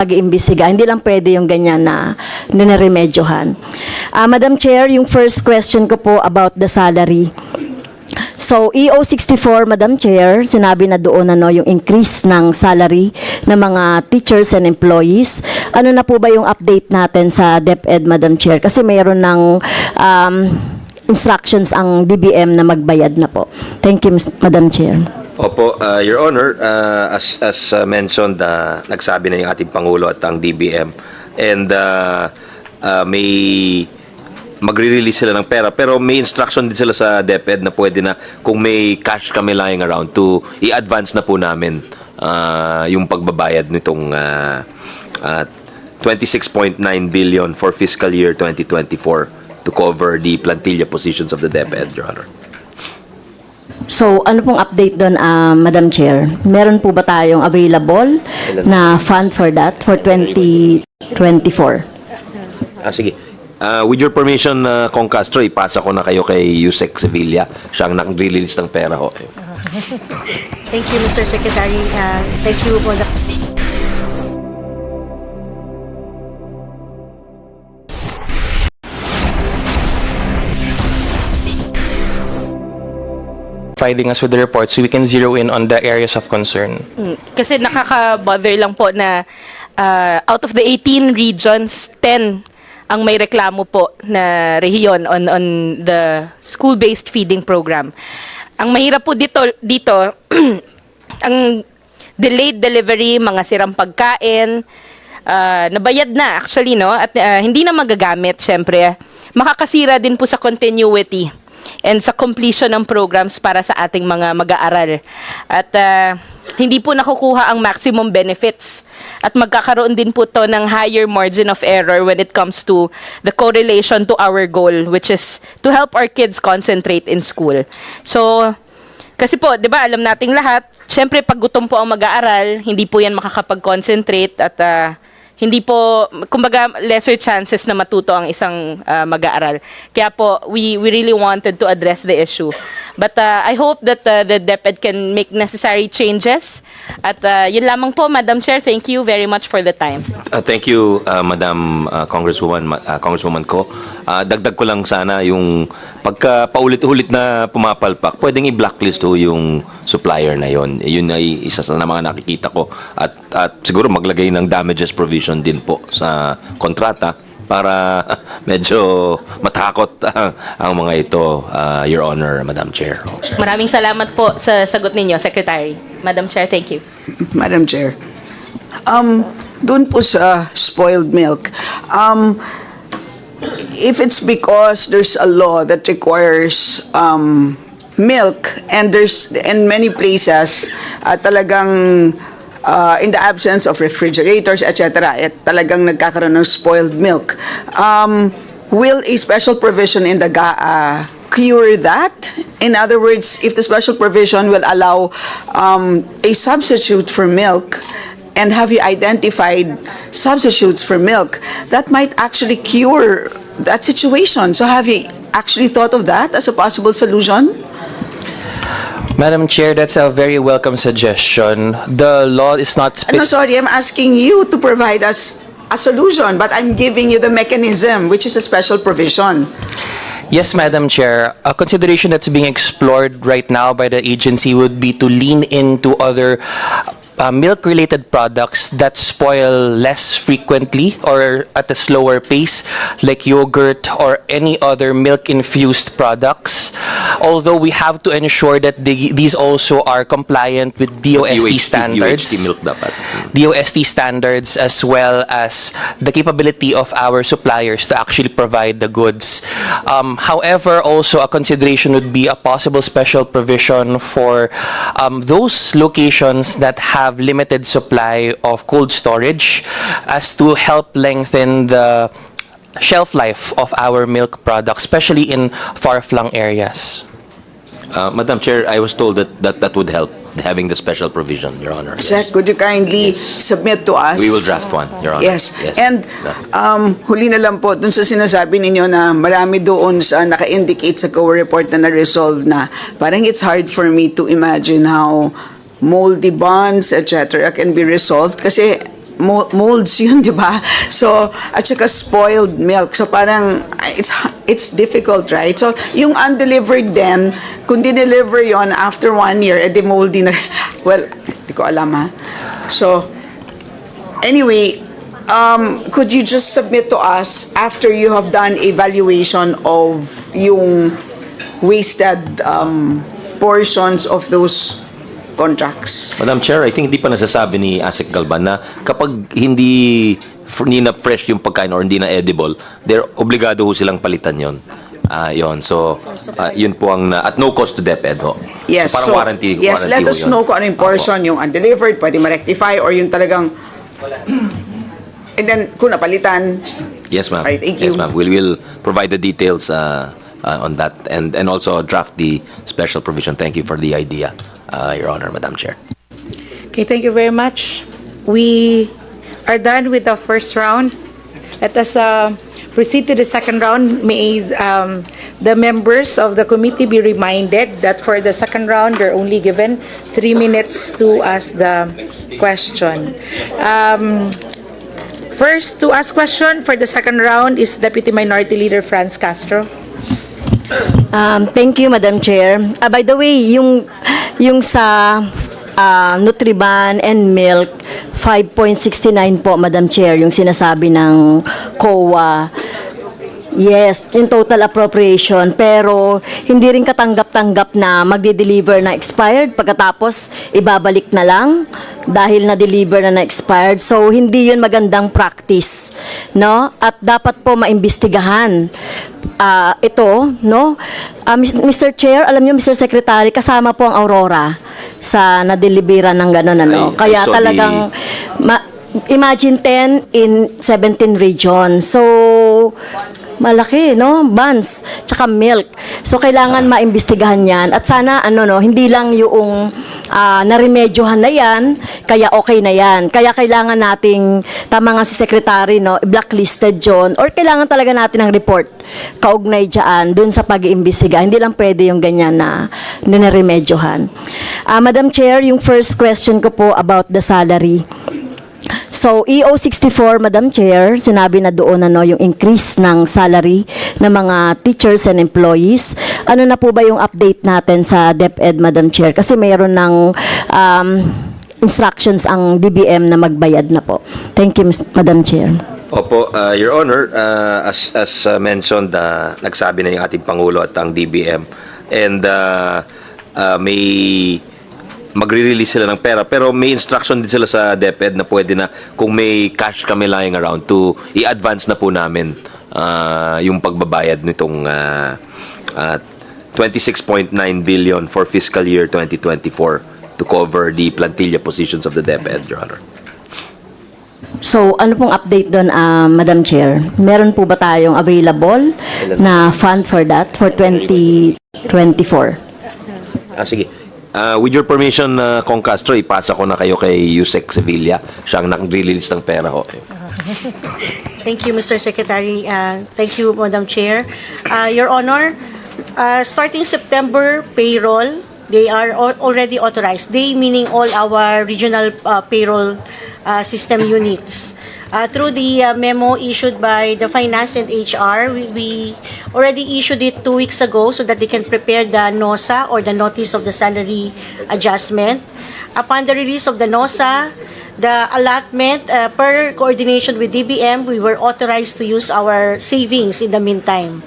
mag-iimbestiga. Hindi lang pwede yung ganyan na ninaremedyohan. Madam Chair, yung first question ko po about the salary. So, EO 64, Madam Chair, sinabi na doon yung increase ng salary ng mga teachers and employees. Ano na po ba yung update natin sa DepEd, Madam Chair? Kasi mayroon ng instructions ang DBM na magbayad na po. Thank you, Madam Chair. Opo, Your Honor, as mentioned, nagsabi na yung ating Pangulo at ang DBM, and may magre-release sila ng pera, pero may instruction din sila sa DepEd na pwede na kung may cash kami lying around to i-advance na po namin yung pagbabayad nitong 26.9 billion for fiscal year 2024 to cover the plantilla positions of the DepEd, Your Honor. So, ano pong update doon, Madam Chair? Meron po ba tayong available na fund for that for 2024? Sige. With your permission, Kong Castro, ipasa ko na kayo kay Yusek Sevilla. Siyang nag-release ng pera ho. Thank you, Mr. Secretary. Thank you for the... Providing us with the report so we can zero in on the areas of concern. Kasi nakaka-bother lang po na out of the 18 regions, 10 ang may reklamo po na rehiyon on the school-based feeding program. Ang mahirap po dito ang delayed delivery, mga sirang pagkain, nabayad na actually, no? At hindi na magagamit, syempre. Makakasira din po sa continuity and sa completion ng programs para sa ating mga mag-aaral. At hindi po nakukuha ang maximum benefits. At magkakaroon din po to ng higher margin of error when it comes to the correlation to our goal, which is to help our kids concentrate in school. So, kasi po, di ba, alam nating lahat, syempre pag gutom po ang mag-aaral, hindi po yan makakapag-concentrate at hindi po, kumbaga, lesser chances na matuto ang isang mag-aaral. Kaya po, we really wanted to address the issue. But I hope that the DepEd can make necessary changes. At yun lamang po, Madam Chair. Thank you very much for the time. Thank you, Madam Congresswoman Ko. Dagdag ko lang sana yung pagka paulit-ulit na pumapalpak, pwedeng i-blacklist ho yung supplier na yon. Yun ay isa sa mga nakikita ko. At siguro maglagay ng damages provision din po sa kontrata para medyo matakot ang mga ito, Your Honor, Madam Chair. Maraming salamat po sa sagot ninyo, Secretary. Madam Chair, thank you. Madam Chair, dun po sa spoiled milk, if it's because there's a law that requires milk and there's in many places talagang in the absence of refrigerators, etc., talagang nagkakaroon ng spoiled milk. Will a special provision in the GAA cure that? In other words, if the special provision will allow a substitute for milk, and have you identified substitutes for milk, that might actually cure that situation. So have you actually thought of that as a possible solution? Madam Chair, that's a very welcome suggestion. The law is not... No, sorry, I'm asking you to provide us a solution, but I'm giving you the mechanism, which is a special provision. Yes, Madam Chair. A consideration that's being explored right now by the agency would be to lean into other milk-related products that spoil less frequently or at a slower pace, like yogurt or any other milk-infused products. Although we have to ensure that these also are compliant with DOST standards. UHT milk dapat. DOST standards, as well as the capability of our suppliers to actually provide the goods. However, also a consideration would be a possible special provision for those locations that have limited supply of cold storage, as to help lengthen the shelf life of our milk products, especially in far-flung areas. Madam Chair, I was told that would help, having the special provision, Your Honor. Sec, could you kindly submit to us? We will draft one, Your Honor. Yes. And huli na lang po, dun sa sinasabi ninyo na marami doon sa naka-indicate sa COA report na na-resolve na, parang it's hard for me to imagine how moldy bonds, etc. can be resolved kasi molds yun, di ba? So, at saka spoiled milk. So, parang, it's difficult, right? So, yung undelivered din, kung dineliver yon after 1 year, edi moldy na. Well, di ko alam, ha? So, anyway, could you just submit to us after you have done evaluation of yung wasted portions of those contracts? Madam Chair, I think hindi pa nasasabi ni Asik Galban na kapag hindi na fresh yung pagkain or hindi na edible, they're obligado ho silang palitan yon. Yon. So, yun po ang at no cost to DepEd ho. Yes, so, parang warranty. Yes, let ho us yun. know kung ano yung portion, yung undelivered, pwede ma-rectify, or yung talagang, and then, kung napalitan, Yes, ma'am. Right, thank Yes, you. ma'am. We'll provide the details on that and also draft the special provision. Thank you for the idea, Your Honor, Madam Chair. Okay, thank you very much. We are done with the first round. Let us proceed to the second round. May the members of the committee be reminded that for the second round, they're only given 3 minutes to ask the question. First to ask question for the second round is Deputy Minority Leader Franz Castro. Thank you, Madam Chair. By the way, yung sa Nutriban and milk, 5.69 po, Madam Chair, yung sinasabi ng COA. Yes, yung total appropriation, pero hindi rin katanggap-tanggap na magde-deliver na expired pagkatapos ibabalik na lang dahil na-deliver na expired. So hindi yun magandang practice, no? At dapat po maimbestigahan ito, no? Mr. Chair, alam niyo, Mr. Secretary, kasama po ang Aurora sa na-deliveran ng gano'n, ano? I Kaya saw talagang imagine 10 in 17 regions. So malaki, no? Buns, tsaka milk. So, kailangan maimbestigahan yan. At sana, hindi lang yung naremedyohan na yan, kaya okay na yan. Kaya kailangan nating, tama nga si Secretary, no? Blacklisted yun. Or kailangan talaga natin ng report kaugnay dyan, dun sa pag-iimbestiga. Hindi lang pwede yung ganyan na naremedyohan. Madam Chair, yung first question ko po about the salary. So, EO64, Madam Chair, sinabi na doon yung increase ng salary ng mga teachers and employees. Ano na po ba yung update natin sa DepEd, Madam Chair? Kasi mayroon ng instructions ang DBM na magbayad na po. Thank you, Madam Chair. Opo, Your Honor, as mentioned, nagsabi na yung ating Pangulo at ang DBM and may magre-release sila ng pera pero may instruction din sila sa DepEd na pwede na kung may cash kami lying around to i-advance na po namin yung pagbabayad nitong 26.9 billion for fiscal year 2024 to cover the plantilla positions of the DepEd, Your Honor. So, ano pong update doon, Madam Chair? Meron po ba tayong available na fund for that for 2024? Sige. With your permission, Kong Castro, ipasa ko na kayo kay Yusek Sevilla. Siya ang nag-release ng pera ho. Thank you, Mr. Secretary. Thank you, Madam Chair. Your Honor, starting September payroll, they are already authorized. They meaning all our regional payroll system units. Through the memo issued by the Finance and HR, we already issued it 2 weeks ago so that they can prepare the NOSA or the Notice of the Salary Adjustment. Upon the release of the NOSA, the allotment per coordination with DBM, we were authorized to use our savings in the meantime.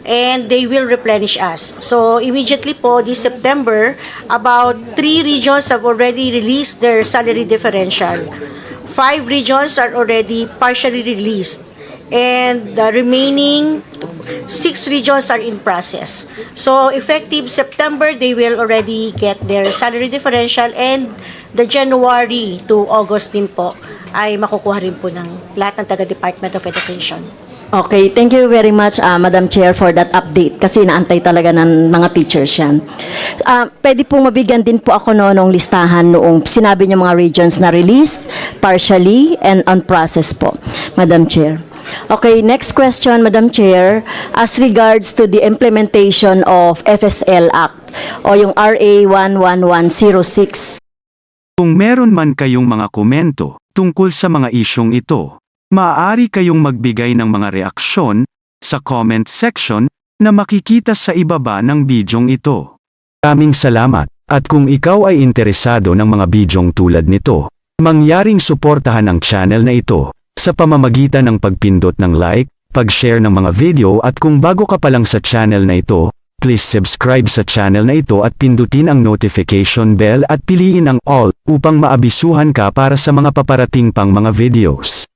And they will replenish us. So immediately po, this September, about 3 regions have already released their salary differential. 5 regions are already partially released. And the remaining 6 regions are in process. So effective September, they will already get their salary differential, and the January to August din po ay makukuha rin po ng lahat ng taga-Department of Education. Okay, thank you very much, Madam Chair, for that update kasi naantay talaga ng mga teachers yan. Pwede pong mabigyan din po ako nung listahan noong sinabi niyo mga regions na released, partially, and on process po, Madam Chair. Okay, next question, Madam Chair, as regards to the implementation of FSL Act o yung RA 11106. Kung meron man kayong mga komento, tungkol sa mga isyong ito. Maaari kayong magbigay ng mga reaksyon sa comment section na makikita sa ibaba ng bidyong ito. Maraming salamat, at kung ikaw ay interesado ng mga bidyong tulad nito, mangyaring suportahan ang channel na ito sa pamamagitan ng pagpindot ng like, pag-share ng mga video at kung bago ka pa lang sa channel na ito, please subscribe sa channel na ito at pindutin ang notification bell at piliin ang all upang maabisuhan ka para sa mga paparating pang mga videos.